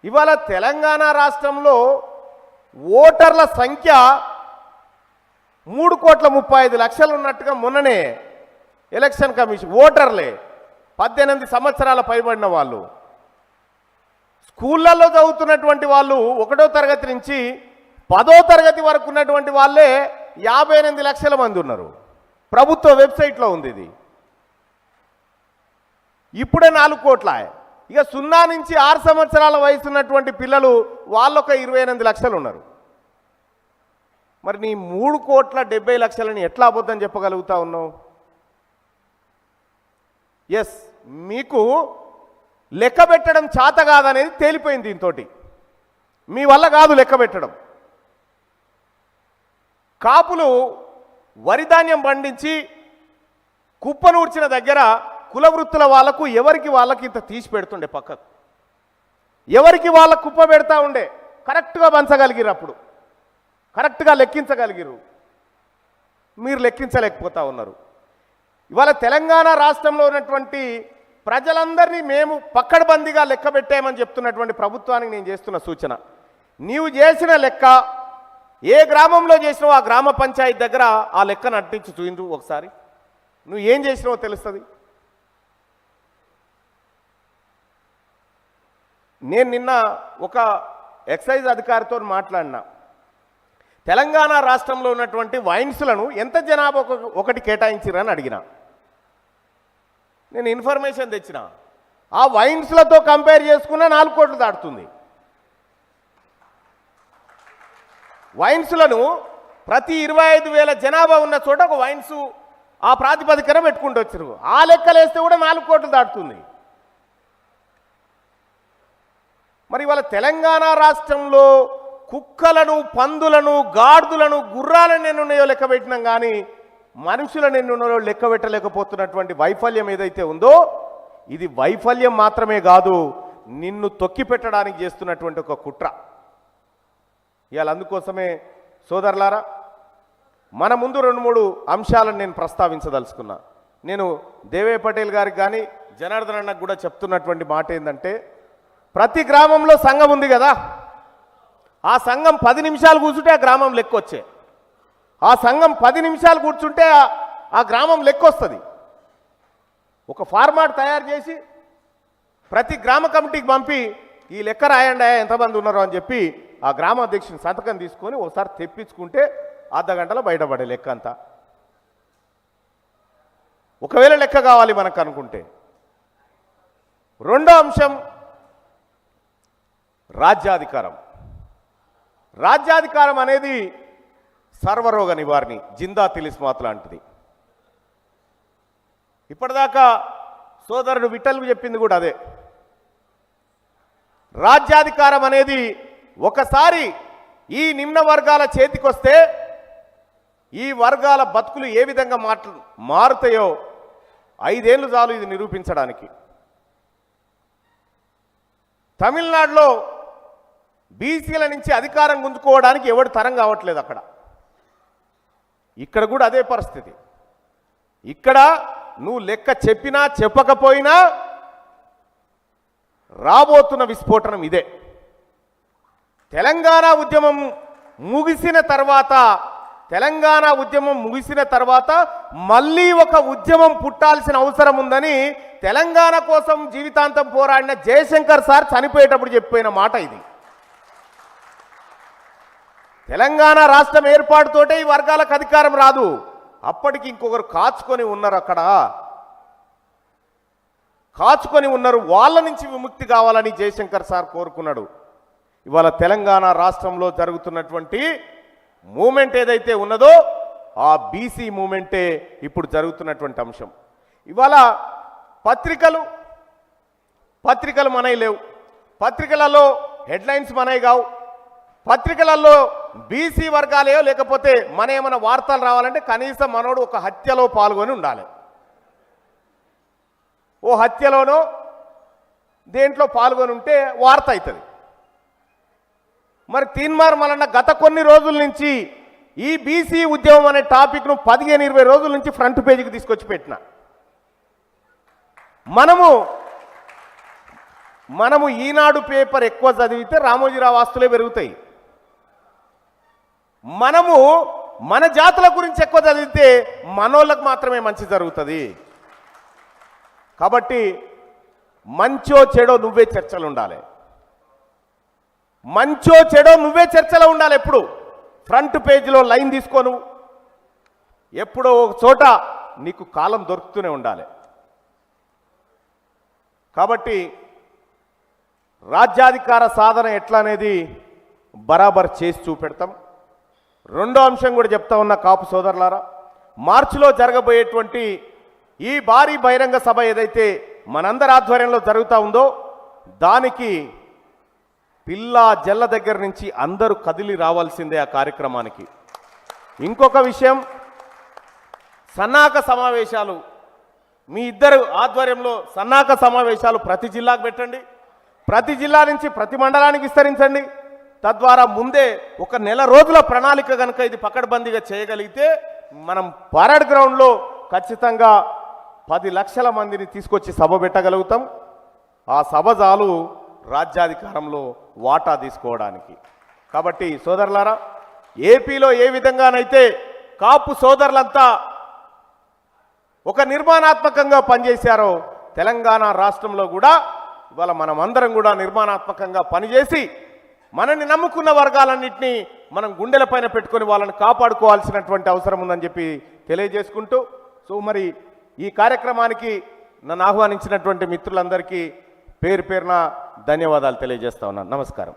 ఇవాళ తెలంగాణ రాష్ట్రంలో ఓటర్ల సంఖ్య 3,35,00,000 ఉన్నట్టుగా మొన్ననే ఎలక్షన్ కమిషన్ ఓటర్లే 18 సంవత్సరాల పైబడిన వాళ్ళు స్కూళ్ళల్లో చదువుతున్నటువంటి వాళ్ళు 1వ తరగతి నుంచి 10వ తరగతి వరకు ఉన్నటువంటి వాళ్ళే 58 లక్షల మంది ఉన్నారు. ప్రభుత్వ వెబ్సైట్లో ఉంది ఇది. ఇప్పుడే 4 కోట్ల. ఇక 0 నుంచి 6 సంవత్సరాల వయసు ఉన్నటువంటి పిల్లలు వాళ్ళొక 28 లక్షలు ఉన్నారు. మరి నీ 3,70,00,000ని ఎట్లా అబద్ధం చెప్పగలుగుతా ఉన్నావు? ఎస్, మీకు లెక్క పెట్టడం చేత కాదనేది తేలిపోయింది. దీంతో మీ వల్ల కాదు లెక్క పెట్టడం. కాపులు వరిధాన్యం పండించి కుప్పనూర్చిన దగ్గర కుల వృత్తుల వాళ్లకు ఎవరికి వాళ్ళకి ఇంత తీసి పెడుతుండే పక్కకు, ఎవరికి వాళ్ళ కుప్ప పెడతా ఉండే. కరెక్ట్గా పంచగలిగిరు, అప్పుడు కరెక్ట్గా లెక్కించగలిగిరు. మీరు లెక్కించలేకపోతా ఉన్నారు. ఇవాళ తెలంగాణ రాష్ట్రంలో ఉన్నటువంటి ప్రజలందరినీ మేము పక్కడబందీగా లెక్క పెట్టామని చెప్తున్నటువంటి ప్రభుత్వానికి నేను చేస్తున్న సూచన, నీవు చేసిన లెక్క ఏ గ్రామంలో చేసినావో ఆ గ్రామ పంచాయతీ దగ్గర ఆ లెక్కను అట్టించి చూయించు ఒకసారి. నువ్వు ఏం చేసినావో తెలుస్తుంది. నేను నిన్న ఒక ఎక్సైజ్ అధికారితో మాట్లాడినా. తెలంగాణ రాష్ట్రంలో ఉన్నటువంటి వైన్స్లను ఎంత జనాభా ఒకటి కేటాయించిరని అడిగిన. నేను ఇన్ఫర్మేషన్ తెచ్చిన. ఆ వైన్స్లతో కంపేర్ చేసుకున్న 4 కోట్లు దాటుతుంది. వైన్స్లను ప్రతి 25,000 జనాభా ఉన్న చోట ఒక వైన్స్ ఆ ప్రాతిపదికన పెట్టుకుంటూ వచ్చారు. ఆ లెక్కలేస్తే కూడా 4 కోట్లు దాటుతుంది. మరి ఇవాళ తెలంగాణ రాష్ట్రంలో కుక్కలను, పందులను, గాడిదలను, గుర్రాలను ఎన్నున్నాయో లెక్క పెట్టినాం కానీ మనుషులను ఎన్నున్నాయో లెక్క పెట్టలేకపోతున్నటువంటి వైఫల్యం ఏదైతే ఉందో ఇది వైఫల్యం మాత్రమే కాదు, నిన్ను తొక్కి పెట్టడానికి చేస్తున్నటువంటి ఒక కుట్ర. ఇవాళ అందుకోసమే సోదరులారా మన ముందు 2-3 అంశాలను నేను ప్రస్తావించదలుచుకున్నా. నేను దేవే పటేల్ గారికి కానీ జనార్దన్ అన్నకు కూడా చెప్తున్నటువంటి మాట ఏంటంటే, ప్రతి గ్రామంలో సంఘం ఉంది కదా, ఆ సంఘం 10 నిమిషాలు కూర్చుంటే ఆ గ్రామం లెక్కొచ్చే. ఆ సంఘం 10 నిమిషాలు కూర్చుంటే ఆ గ్రామం లెక్కొస్తుంది. ఒక ఫార్మాట్ తయారు చేసి ప్రతి గ్రామ కమిటీకి పంపి ఈ లెక్క రాయండి ఎంతమంది ఉన్నారో అని చెప్పి ఆ గ్రామ అధ్యక్షుని సంతకం తీసుకొని ఒకసారి తెప్పించుకుంటే అర్ధగంటలో బయటపడే లెక్క అంతా. ఒకవేళ లెక్క కావాలి మనకు అనుకుంటే. రెండో అంశం రాజ్యాధికారం. రాజ్యాధికారం అనేది సర్వరోగ నివారణి, జిందా తిలిస్మాత్ లాంటిది. ఇప్పటిదాకా సోదరుడు విఠల్ చెప్పింది కూడా అదే. రాజ్యాధికారం అనేది ఒకసారి ఈ నిమ్న వర్గాల చేతికొస్తే ఈ వర్గాల బతుకులు ఏ విధంగా మారుతాయో 5 ఏళ్ళు చాలు ఇది నిరూపించడానికి. తమిళనాడులో బీసీల నుంచి అధికారం గుంజుకోవడానికి ఎవడు తరం కావట్లేదు అక్కడ. ఇక్కడ కూడా అదే పరిస్థితి. ఇక్కడ నువ్వు లెక్క చెప్పినా చెప్పకపోయినా రాబోతున్న విస్ఫోటనం ఇదే. తెలంగాణ ఉద్యమం ముగిసిన తర్వాత మళ్ళీ ఒక ఉద్యమం పుట్టాల్సిన అవసరం ఉందని తెలంగాణ కోసం జీవితాంతం పోరాడిన జయశంకర్ సార్ చనిపోయేటప్పుడు చెప్పిన మాట ఇది. తెలంగాణ రాష్ట్రం ఏర్పాటుతోటే ఈ వర్గాలకు అధికారం రాదు, అప్పటికి ఇంకొకరు కాచుకొని ఉన్నారు, అక్కడ కాచుకొని ఉన్నారు. వాళ్ళ నుంచి విముక్తి కావాలని జయశంకర్ సార్ కోరుకున్నాడు. ఇవాళ తెలంగాణ రాష్ట్రంలో జరుగుతున్నటువంటి మూమెంట్ ఏదైతే ఉన్నదో ఆ బీసీ మూమెంటే ఇప్పుడు జరుగుతున్నటువంటి అంశం. ఇవాళ పత్రికలు మనవి లేవు, పత్రికలలో హెడ్లైన్స్ మనవి కావు, పత్రికలలో బీసీ వర్గాలేయో లేకపోతే మన ఏమైనా వార్తలు రావాలంటే కనీసం మనోడు ఒక హత్యలో పాల్గొని ఉండాలి. ఓ హత్యలోనో దేంట్లో పాల్గొని ఉంటే వార్త అవుతుంది. మరి తీన్మార్ మల్లన్న గత కొన్ని రోజుల నుంచి ఈ బీసీ ఉద్యమం అనే టాపిక్ను 15-20 రోజుల నుంచి ఫ్రంట్ పేజీకి తీసుకొచ్చి పెట్టిన. మనము మనము ఈనాడు పేపర్ ఎక్కువ చదివితే రామోజీరావు ఆస్తులే పెరుగుతాయి. మనము మన జాతుల గురించి ఎక్కువ చదివితే మనోళ్ళకు మాత్రమే మంచి జరుగుతుంది. కాబట్టి మంచో చెడో నువ్వే చర్చలు ఉండాలి. మంచో చెడో నువ్వే చర్చలో ఉండాలి. ఎప్పుడు ఫ్రంట్ పేజీలో లైన్ తీసుకోను, ఎప్పుడో ఒక చోట నీకు కాలం దొరుకుతూనే ఉండాలి. కాబట్టి రాజ్యాధికార సాధన ఎట్లా అనేది బరాబర్ చేసి చూపెడతాం. రెండో అంశం కూడా చెప్తా ఉన్న కాపు సోదరులారా, మార్చిలో జరగబోయేటువంటి ఈ భారీ బహిరంగ సభ ఏదైతే మనందరి ఆధ్వర్యంలో జరుగుతూ ఉందో దానికి పిల్లా జల్ల దగ్గర నుంచి అందరూ కదిలి రావాల్సిందే ఆ కార్యక్రమానికి. ఇంకొక విషయం, సన్నాహక సమావేశాలు మీ ఇద్దరు ఆధ్వర్యంలో సన్నాహక సమావేశాలు ప్రతి జిల్లాకు పెట్టండి. ప్రతి జిల్లా నుంచి ప్రతి మండలానికి విస్తరించండి. తద్వారా ముందే ఒక నెల రోజుల ప్రణాళిక కనుక ఇది పకడ్బందీగా చేయగలిగితే మనం పరేడ్ గ్రౌండ్లో ఖచ్చితంగా 10 లక్షల మందిని తీసుకొచ్చి సభ పెట్టగలుగుతాం. ఆ సభ చాలు రాజ్యాధికారంలో వాటా తీసుకోవడానికి. కాబట్టి సోదరులారా, ఏపీలో ఏ విధంగానైతే కాపు సోదరులంతా ఒక నిర్మాణాత్మకంగా పనిచేశారో తెలంగాణ రాష్ట్రంలో కూడా ఇవాళ మనమందరం కూడా నిర్మాణాత్మకంగా పనిచేసి మనల్ని నమ్ముకున్న వర్గాలన్నింటినీ మనం గుండెలపైన పెట్టుకొని వాళ్ళని కాపాడుకోవాల్సినటువంటి అవసరం ఉందని చెప్పి తెలియజేసుకుంటూ, సో మరి ఈ కార్యక్రమానికి నన్ను ఆహ్వానించినటువంటి మిత్రులందరికీ పేరు పేరున ధన్యవాదాలు తెలియజేస్తా ఉన్నాను. నమస్కారం.